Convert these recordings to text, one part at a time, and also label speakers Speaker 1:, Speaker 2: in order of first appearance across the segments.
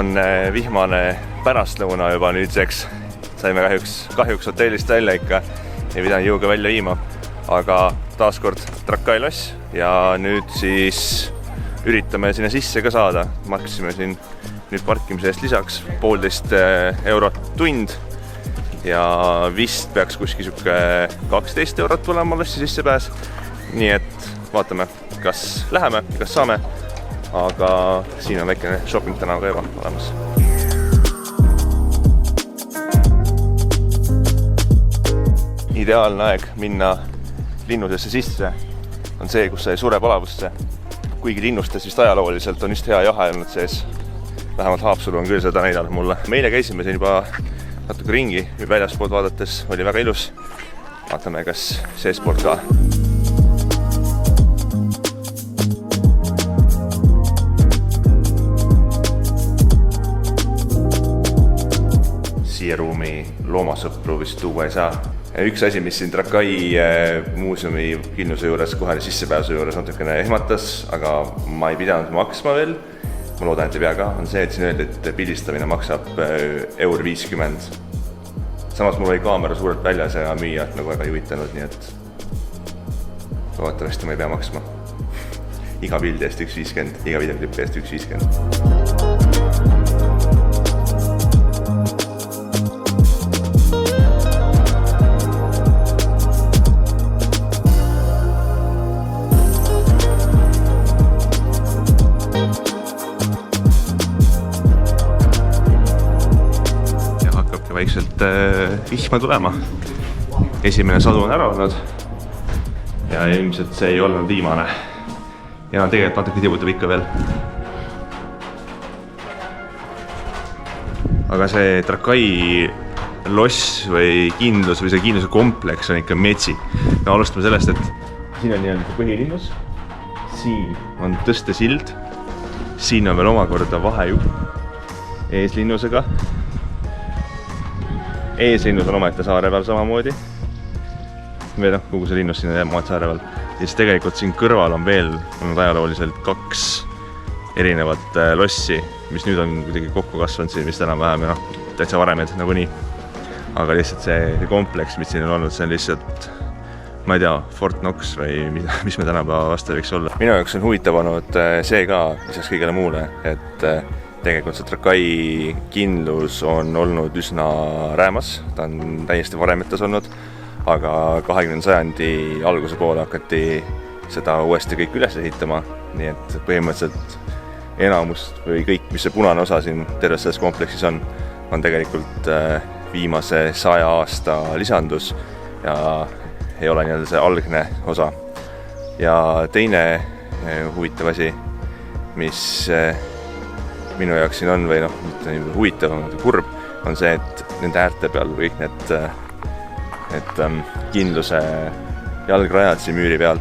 Speaker 1: on vihmane pärastlõuna juba nüüdseks. Saime kahjuks hotellist välja ikka. Ei pidanud jõuga välja viima. Aga taaskord Trakai loss ja nüüd siis üritame sinna sisse ka saada. Maksime siin nüüd parkimise eest lisaks 1,5 eurot tund ja vist peaks kuskil 12 eurot tulema lossi sissepääs. Nii et vaatame, kas läheme, kas saame, aga siin on väikene shopping täna ka juba olemas. Ideaalne aeg minna linnusesse sisse on see, kus sa ei sure palavusse. Kuigi linnustes vist ajalooliselt on just hea jahe olnud sees. Vähemalt Haapsalu on küll seda näidanud mulle. Meile käisime siin juba natuke ringi väljaspoolt vaadates. Oli väga ilus. Vaatame, kas seespoolt ka. Siia ruumi loomasõpru vist tuua ei saa. Üks asi, mis siin Trakai muuseumi Kinnuse juures, kohe sissepääsu juures natukene ehmatas, aga ma ei pidanud maksma veel. Ma loodan, et ei pea ka. On see, et siin öeldi, et pildistamine maksab €50. Samas mul oli kaamera suurelt väljas ja müüjad nagu väga juhitanud, nii et loodetavasti ma ei pea maksma. Iga pildi eest 1,50, iga videoklipi eest 1,50. Vaikselt vihma tulema. Esimene sadu on ära olnud ja ilmselt see ei olnud viimane. Ja tegelikult natuke tibutab ikka veel. Aga see Trakai loss või kindlus või see kindluse kompleks on ikka metsi. Me alustame sellest, et siin on nii-öelda põhilinnus. Siin on tõstesild. Siin on veel omakorda vahejupp eeslinnusega. Eeslinnus on omaette saare peal samamoodi. Või kogu see linnus siin on saare peal. Ja siis tegelikult siin kõrval on veel ajalooliselt 2 erinevat lossi, mis nüüd on kuidagi kokku kasvanud siin, mis täna vähem ja täitsa varemed nagu nii. Aga lihtsalt see kompleks, mis siin on olnud, see on lihtsalt, ma ei tea, Fort Knox või mis me tänapäeva vastu võiks olla. Minu jaoks on huvitavanud see ka, lisaks kõigele muule, et tegelikult see Trakai kindlus on olnud üsna räämas, ta on täiesti varemetas olnud, aga 20. sajandi alguse poole hakati seda uuesti kõik üles ehitama, nii et põhimõtteliselt enamus või kõik, mis see punane osa siin terves selles kompleksis on tegelikult viimase 100 aasta lisandus ja ei ole nii-öelda see algne osa. Ja teine huvitav asi, mis minu jaoks siin on või mitte huvitav, kurb, on see, et nende äärte peal kõik need kindluse jalgrajad siin müüri peal,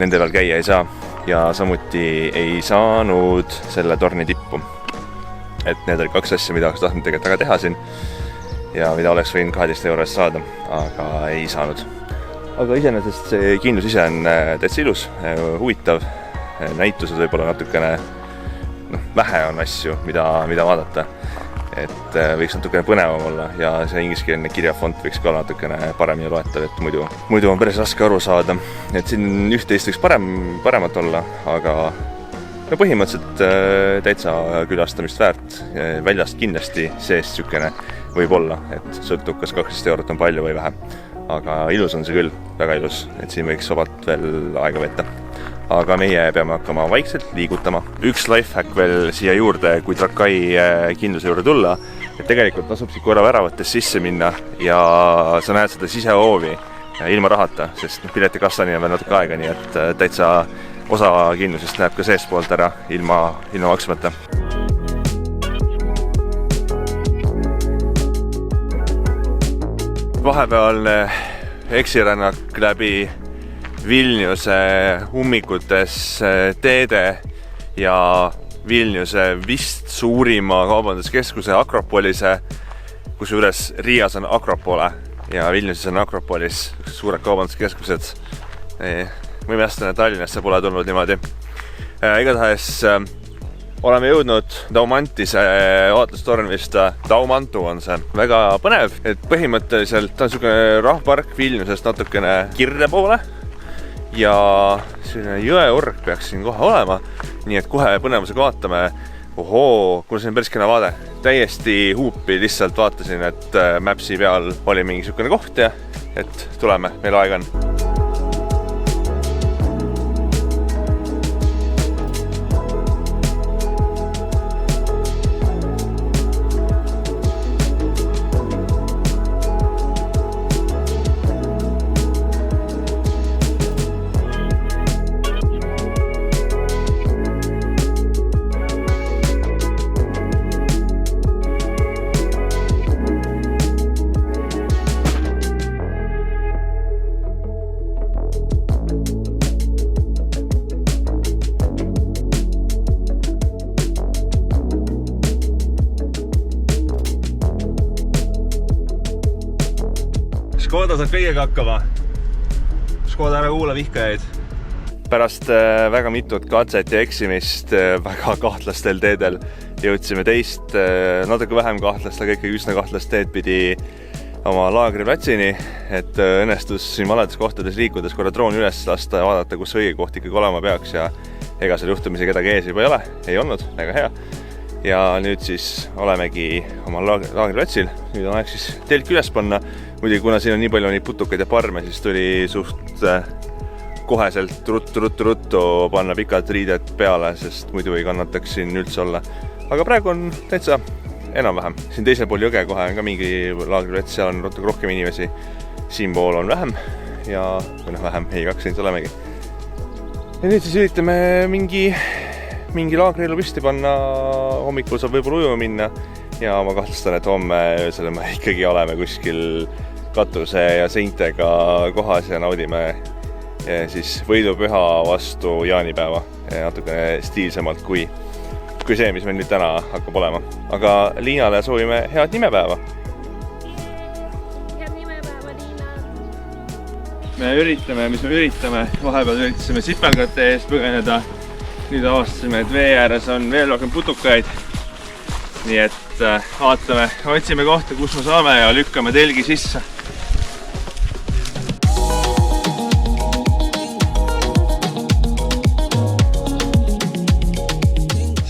Speaker 1: nende peal käia ei saa ja samuti ei saanud selle torni tippu. Et need oli 2 asja, mida oleks tahtnud tegelikult väga teha siin ja mida oleks võinud 12 euro eest saada, aga ei saanud. Aga iseenesest see kindlus ise on täitsa ilus, huvitav, näitused võib-olla natukene vähe on asju, mida vaadata, et võiks natukene põnevam olla ja see ingliskeelne kirjafont võiks ka olla natukene paremini loetav, et muidu on päris raske aru saada, et siin üht-teist võiks paremat olla, aga põhimõtteliselt täitsa külastamist väärt, väljast kindlasti seest sükene võib olla, et sõltub, kas 12 eurot on palju või vähe, aga ilus on see küll, väga ilus, et siin võiks vabalt veel aega võtta. Aga meie peame hakkama vaikselt liigutama. Üks lifehack veel siia juurde, kui Trakai kindluse juurde tulla, et tegelikult tasub siit korra väravates sisse minna ja sa näed seda sisehoovi ilma rahata, sest piletikassani on veel natuke aega, nii et täitsa osa kindlusest näeb ka seespoolt ära ilma maksmata. Vahepealne eksirännak läbi Vilniuse ummikutes teede ja Vilniuse vist suurima kaubanduskeskuse Akropolise, kusjuures Riias on Akropole ja Vilniuses on Akropolis, suured kaubanduskeskused. Ma ei mäletan, et Tallinnasse pole tulnud niimoodi. Igatahes oleme jõudnud Daumantise vaatlustornist. Daumantu on see. Väga põnev, et põhimõtteliselt on niisugune rahvapark Vilniusest natukene kirde poole ja selline jõeorg peaks siin kohe olema. Nii et kohe põnevusega vaatame. Ohoo, kuna see on päris kena vaade. Täiesti huupi lihtsalt vaatasin, et Mapsi peal oli mingi niisugune koht ja et tuleme, meil aega on. Škoda saab kõigega hakkama. Škoda ära kuula vihkajaid. Pärast väga mitut katset ja eksimist väga kahtlastel teedel jõudsime teist natuke vähem kahtlast, aga ikkagi üsna kahtlast teed pidi oma laagriplatsini, et õnnestus siin valedes kohtades liikudes korra droon üles lasta ja vaadata, kus õige koht ikkagi olema peaks ja ega seal juhtumisi kedagi ees juba ei olnud, väga hea. Ja nüüd siis olemegi oma laagriplatsil, nüüd on aeg siis telk üles panna. Muidugi, kuna siin on nii palju neid putukaid ja parme, siis tuli suht koheselt ruttu panna pikad riided peale, sest muidu ei kannataks siin üldse olla. Aga praegu on täitsa enam-vähem. Siin teisel pool jõge kohe on ka mingi laagriplats, seal on rohkem inimesi. Siin pool on vähem ja vähem, ei kaks siin olemegi. Ja nüüd siis üritame mingi laagrielu püsti panna, hommikul saab võib-olla ujuma minna ja ma kahtlustan, et homme öösel me ikkagi oleme kuskil katuse ja seintega kohas ja naudime siis võidupüha vastu jaanipäeva natukene stiilsemalt kui see, mis meil nüüd täna hakkab olema. Aga Liinale soovime head nimepäeva.
Speaker 2: Head nimepäeva, Liina!
Speaker 1: Me üritame. Vahepeal üritasime sipelgate eest põgeneda. Nüüd avastasime, et vee ääres on veel rohkem putukaid. Nii et vaatame, otsime kohta, kus me saame ja lükkame telgi sisse.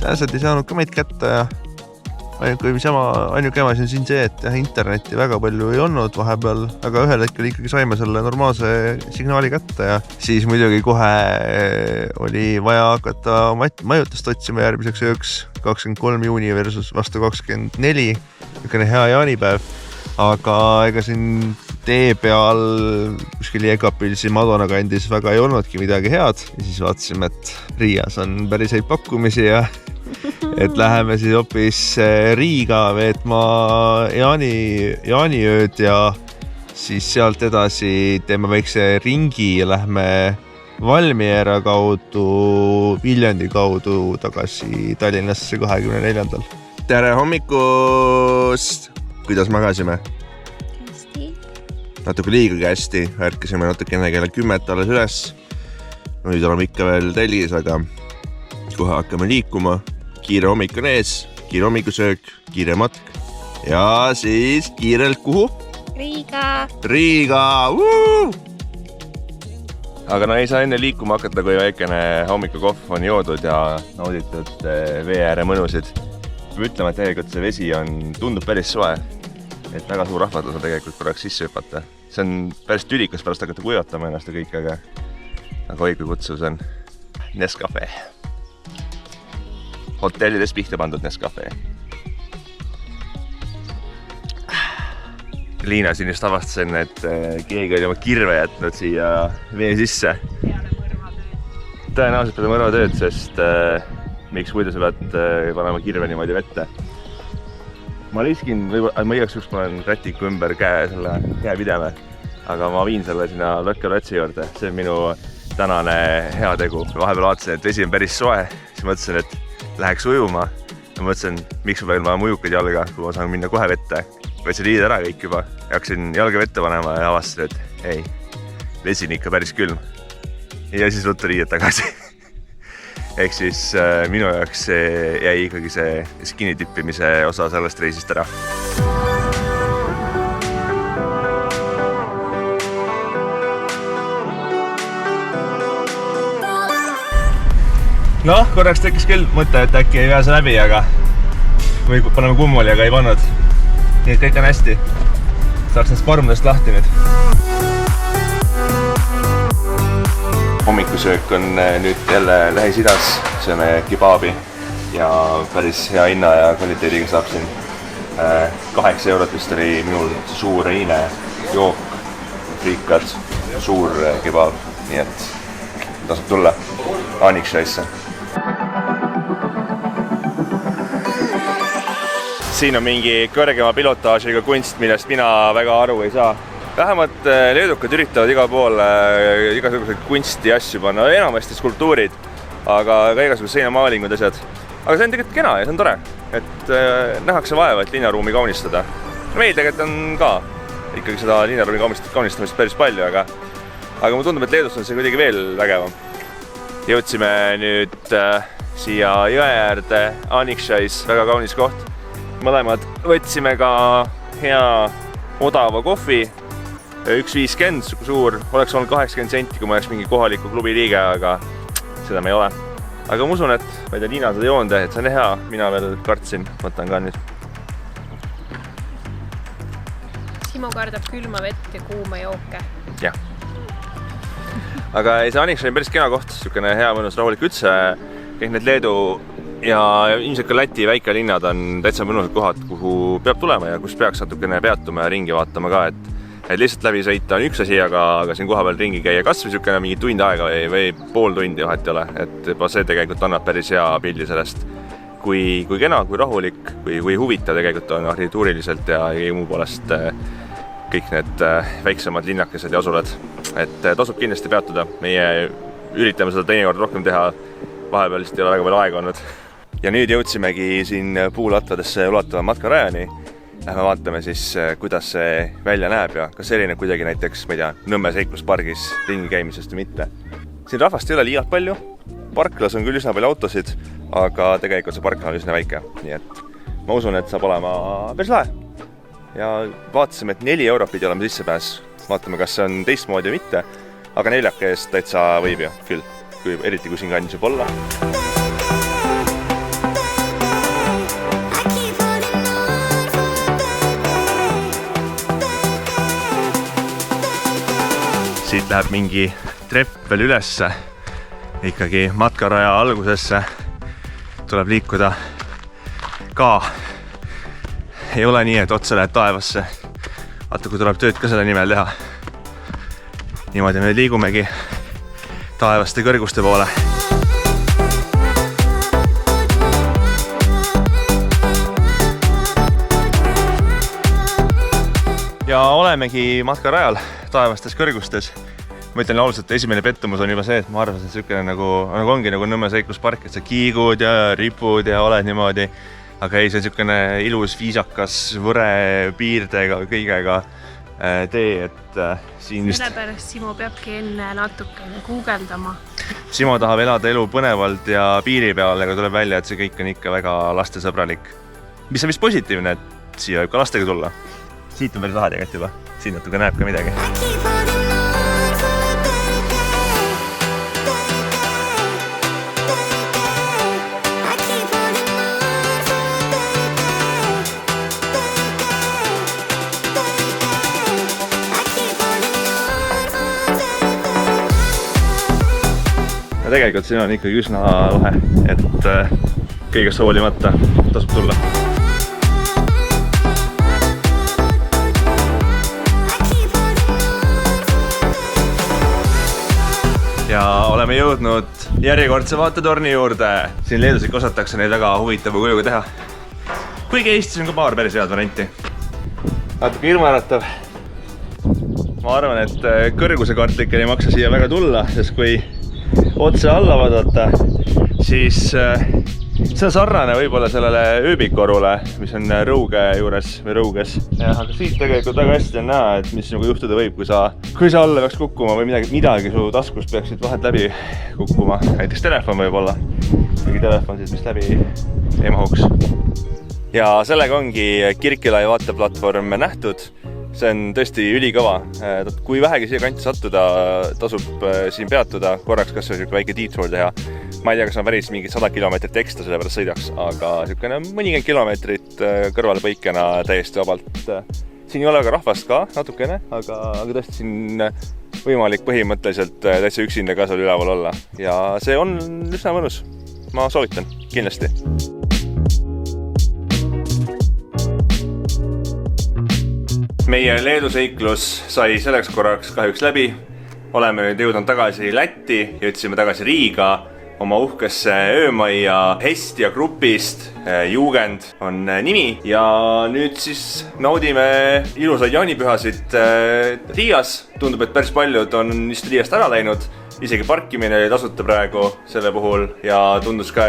Speaker 1: Sääsed ei saanud ka meid kätte ja ainuke ema siin see, et internetti väga palju ei olnud vahepeal, aga ühel hetkel ikkagi saime selle normaalse signaali kätte ja siis muidugi kohe oli vaja hakata majutust otsima järgmiseks ööks 23 juuni versus vastu 24, niisugune hea jaanipäev, aga ega siin tee peal kuskil Jekapilsi Madona kandis väga ei olnudki midagi head ja siis vaatasime, et Riias on päris häid pakkumisi ja et läheme siis hoopis Riiga veetma jaaniööd ja siis sealt edasi teeme väikse ringi ja lähme Valmiera kaudu, Viljandi kaudu tagasi Tallinnasse 24. Tere hommikust! Kuidas magasime?
Speaker 2: Hästi.
Speaker 1: Natuke liigagi hästi, ärkasime natukene kella 10 alles üles. Nüüd oleme ikka veel telgis, aga kohe hakkame liikuma. Kiire hommik on ees, kiire hommikusöök, kiire matk ja siis kiirelt kuhu?
Speaker 2: Riiga!
Speaker 1: Aga no ei saa enne liikuma hakata, kui väikene hommikukohv on joodud ja nauditud vee ääre mõnusid. Peab ütlema, et tegelikult see vesi tundub päris soe, et väga suur rahvatus on tegelikult korraks sisse hüpata. See on päris tülikas pärast hakata kuivatama ennast ja kõik, aga hoiku kutsus on Nescafe. Hotellides pihta pandud Nescafe. Liina siin just avastasin, et keegi oli oma kirve jätnud siia vee sisse. Tõenäoliselt peale mõrvatööd, sest miks muidu sa pead panema kirve niimoodi vette. Ma riskin, ma igaks juks panen rätiku ümber käepideme, aga ma viin selle sinna lõkkeplatsi juurde. See on minu tänane hea tegu. Vahepeal vaatasin, et vesi on päris soe, siis mõtlesin, et läheks ujuma. Ma mõtlesin, miks ma pean mujukad jalga, kui ma saan minna kohe vette. Võtsin riided ära kõik juba. Hakkasin jalga vette panema ja avastasin, et ei, vesi on ikka päris külm. Ja siis ruttu riided tagasi. ehk siis minu jaoks jäi ikkagi see skinny tippimise osa sellest reisist ära. Noh, korraks tekkis küll mõte, et äkki ei pääse läbi, aga või paneme kummuli, aga ei pannud. Nii et kõik on hästi. Saaks nendest parmudest lahti nüüd. Hommikusöök on nüüd jälle Lähis-Idas. Sööme kebaabi ja päris hea hinna ja kvaliteediga saab siin 8 eurot vist oli minul suur eile jook, friikad, suur kebaab. Nii et tasub tulla Onyxshaisse. Siin on mingi kõrgema pilotaažiga kunst, millest mina väga aru ei saa. Vähemalt leedukad üritavad igal pool igasuguseid kunsti asju panna, enamasti skulptuurid, aga ka igasugused seinamaalingud asjad. Aga see on tegelikult kena ja see on tore, et nähakse vaeva, et linnaruumi kaunistada. Meil tegelikult on ka ikkagi seda linnaruumi kaunistamist päris palju, aga mulle tundub, et Leedus on see kuidagi veel vägevam. Jõudsime nüüd siia jõe äärde Onyxshais, väga kaunis koht. Mõlemad võtsime ka hea odava kohvi, 1,50 suur, oleks olnud 80 senti, kui ma oleks mingi kohaliku klubi liige, aga seda me ei ole. Aga ma usun, et ma ei tea, Liina seda joonde, et see on hea, mina veel kartsin, võtan ka nüüd.
Speaker 2: Simo kardab külma vett ja kuuma jooke.
Speaker 1: Jah. Aga see Onyx on päris kena koht, niisugune hea mõnus rahulik üldse, kõik need Leedu ja ilmselt ka Läti väikelinnad on täitsa mõnusad kohad, kuhu peab tulema ja kus peaks natukene peatuma ja ringi vaatama ka, et lihtsalt läbi sõita on üks asi, aga siin koha peal ringi käia kas või niisugune mingi tund aega või pool tundi vahet ei ole, et juba see tegelikult annab päris hea pildi sellest, kui kena, kui rahulik, kui huvitav tegelikult on arhitektuuriliselt ja muu poolest kõik need väiksemad linnakesed ja asulad, et tasub kindlasti peatuda. Meie üritame seda teinekord rohkem teha, vahepeal lihtsalt ei ole väga palju aega olnud. Ja nüüd jõudsimegi siin puulatvadesse ulatuva matkarajani. Lähme vaatame siis, kuidas see välja näeb ja kas erineb kuidagi näiteks, ma ei tea, Nõmme seikluspargis ringi käimisest või mitte. Siin rahvast ei ole liialt palju, parklas on küll üsna palju autosid, aga tegelikult see parkla on üsna väike, nii et ma usun, et saab olema päris lahe. Ja vaatasime, et 4 eurot pidi olema sissepääs. Vaatame, kas see on teistmoodi või mitte, aga 4 eest täitsa võib ju küll, eriti kui siin kandis juba olla. Siit läheb mingi trepp veel ülesse, ikkagi matkaraja algusesse tuleb liikuda ka. Ei ole nii, et otse lähed taevasse. Vaata, kui tuleb tööd ka selle nimel teha. Niimoodi me liigumegi taevaste kõrguste poole. Ja olemegi matkarajal taevastes kõrgustes. Ma ütlen ausalt, esimene pettumus on juba see, et ma arvasin, et niisugune nagu ongi nagu Nõmme seikluspark, et sa kiigud ja ripud ja oled niimoodi. Aga ei, see on niisugune ilus, viisakas, võre piirdega, kõigega tee, et siin vist...
Speaker 2: Sellepärast Simo peabki enne natukene guugeldama.
Speaker 1: Simo tahab elada elu põnevalt ja piiri peal, aga tuleb välja, et see kõik on ikka väga lastesõbralik. Mis on vist positiivne, et siia võib ka lastega tulla. Siit on päris lahe tegelikult juba. Siin natuke näeb ka midagi. Ja tegelikult siin on ikkagi üsna lahe, et kõigest hoolimata tasub tulla. Ja oleme jõudnud järjekordse vaatetorni juurde. Siin Leedus ikka osatakse neid väga huvitava kujuga teha. Kuigi Eestis on ka paar päris head varianti. Natuke ilmaäratav. Ma arvan, et kõrguse kartlikel ei maksa siia väga tulla, sest kui otse alla vaadata, siis see on sarnane võib-olla sellele ööbikorule, mis on Rõuge juures või Rõuges. Aga siit tegelikult väga hästi on näha, et mis sinuga juhtuda võib, kui sa alla peaks kukkuma või midagi su taskust peaksid vahelt läbi kukkuma. Näiteks telefon võib-olla. Mingi telefon siis, mis läbi ei mahuks. Ja sellega ongi Kirkilai vaateplatvorm nähtud. See on tõesti ülikõva. Kui vähegi siia kanti sattuda, tasub siin peatuda, korraks kas või väike detour teha. Ma ei tea, kas on päris mingid 100 kilomeetrit ekstra selle pärast sõidaks, aga niisugune mõnikümmend kilomeetrit kõrvale põikena täiesti vabalt. Siin ei ole ka rahvast ka natukene, aga tõesti siin võimalik põhimõtteliselt täitsa üksinda ka seal üleval olla. Ja see on üsna mõnus. Ma soovitan, kindlasti. Meie Leedu seiklus sai selleks korraks kahjuks läbi. Oleme nüüd jõudnud tagasi Lätti, jõudsime tagasi Riiga, oma uhkesse öömajja Hestia grupist. Jugend on nimi ja nüüd siis naudime ilusaid jaanipühasid Riias. Tundub, et päris paljud on just Riiast ära läinud. Isegi parkimine oli tasuta praegu selle puhul ja tundus ka,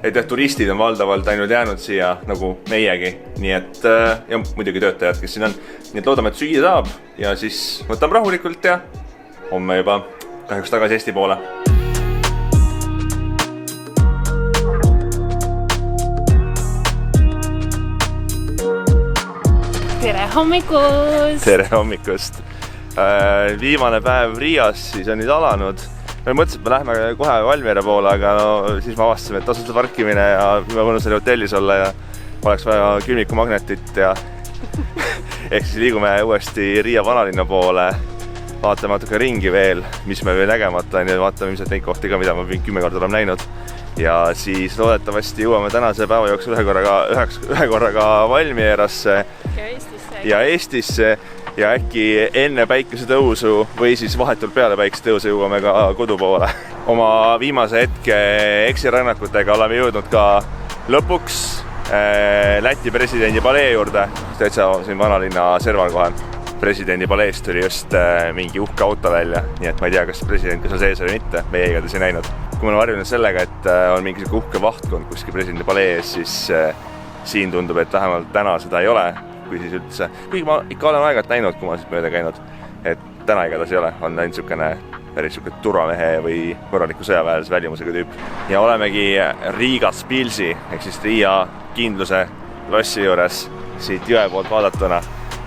Speaker 1: et turistid on valdavalt ainult jäänud siia nagu meiegi. Nii et, ja muidugi töötajad, kes siin on. Nii et loodame, et süüa saab ja siis võtame rahulikult ja homme juba kahjuks tagasi Eesti poole.
Speaker 2: Tere hommikust!
Speaker 1: Tere hommikust! Viimane päev Riias siis on nüüd alanud. Me mõtlesin, et me lähme kohe Valmiera poole, aga siis me avastasime, et tasuta parkimine ja me mõnus oli hotellis olla ja oleks vaja külmikumagnetit ja ehk siis liigume uuesti Riia vanalinna poole. Vaatame natuke ringi veel, mis me veel nägemata on ja vaatame ilmselt neid kohti ka, mida ma 10 korda olen näinud. Ja siis loodetavasti jõuame tänase päeva jooksul ühe korraga Valmierasse ja Eestisse. Ja äkki enne päikesetõusu või siis vahetult peale päikesetõusu jõuame ka kodu poole. Oma viimase hetke eksirännakutega oleme jõudnud ka lõpuks Läti presidendi palee juurde. Täitsa siin vanalinna serval kohe. Presidendi paleest tuli just mingi uhke auto välja, nii et ma ei tea, kas president ka seal sees oli mitte, meie igatahes ei näinud. Kui ma olen harjunud sellega, et on mingi uhke vahtkond kuskil presidendi palee ees, siis siin tundub, et vähemalt täna seda ei ole. Kui siis üldse, kuigi ma ikka olen aegalt näinud, kui ma siit mööda käinud, et täna igatahes ei ole, on ainult päris turvamehe või korraliku sõjaväelise välimusega tüüp. Ja olemegi Riiga Spilsi, ehk siis Riia kindluse lossi juures siit jõe poolt vaadatuna,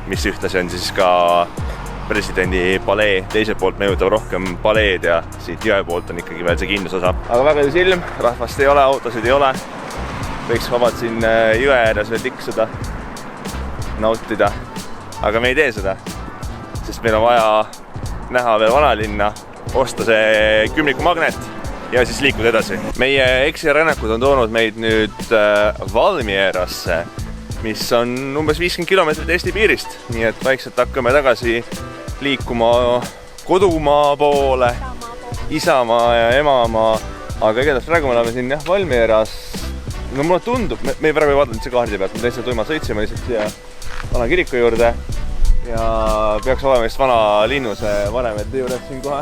Speaker 1: mis ühtlasi on siis ka presidendi palee, teiselt poolt mõjutab rohkem paleed ja siit jõe poolt on ikkagi veel see kindlusosa. Aga väga ilus ilm, rahvast ei ole, autosid ei ole, võiks vabalt siin jõe ääres veel tiksuda. Nautida, aga me ei tee seda, sest meil on vaja näha veel vanalinna, osta see külmikumagnet ja siis liikuda edasi. Meie eksirännakud on toonud meid nüüd Valmierasse, mis on umbes 50 kilomeetrit Eesti piirist, nii et vaikselt hakkame tagasi liikuma kodumaa poole, isamaa ja emamaa, aga igatahes praegu me oleme siin Valmieras. No mulle tundub, me praegu ei vaadanud see kaardi pealt, me lihtsalt tuimalt sõitsime lihtsalt siia vana kiriku juurde ja peaks olema just vana linnuse vanemete juures siin kohe.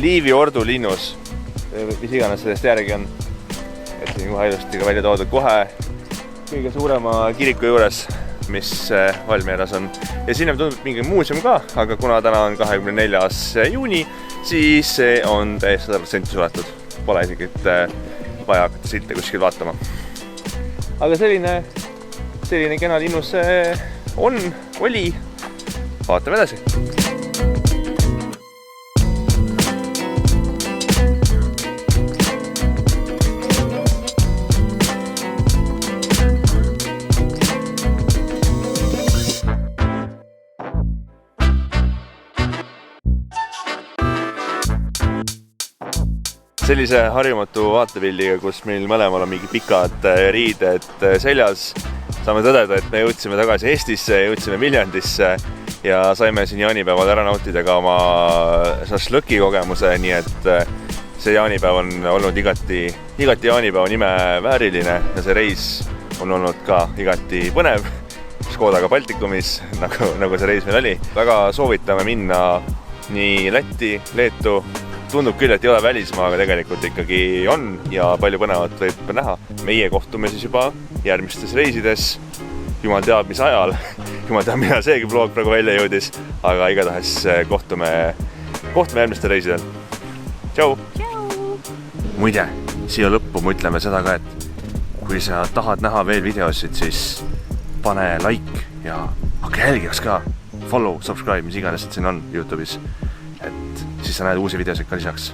Speaker 1: Liivi Ordu linnus, mis iganes sellest järgi on. Et siin kohe ilusti ka välja toodud kohe kõige suurema kiriku juures, mis Valmieras on. Ja siin tundub mingi muuseum ka, aga kuna täna on 24. juuni, siis see on täiesti 100% suletud. Pole isegi vaja hakata silte kuskil vaatama. Aga selline kena linnus oli. Vaatame edasi. Sellise harjumatu vaatepildiga, kus meil mõlemal on mingi pikad riided seljas, saame tõdeda, et me jõudsime tagasi Eestisse, jõudsime Viljandisse ja saime siin jaanipäeval ära nautida ka oma šašlõki kogemuse, nii et see jaanipäev on olnud igati jaanipäeva nime vääriline ja see reis on olnud ka igati põnev. Škodaga Baltikumis, nagu see reis meil oli. Väga soovitame minna nii Lätti, Leetu tundub küll, et ei ole välismaa, aga tegelikult ikkagi on ja palju põnevat võib näha. Meie kohtume siis juba järgmistes reisides, jumal teab mis ajal, jumal teab mida seegi vlog praegu välja jõudis, aga igatahes kohtume järgmistel reisidel. Tšau! Muide, siia lõppu me ütleme seda ka, et kui sa tahad näha veel videosid, siis pane like ja hakka jälgiks ka. Follow, subscribe, mis iganes, et siin on YouTube'is. Et siis sa näed uusi videosid ka lisaks.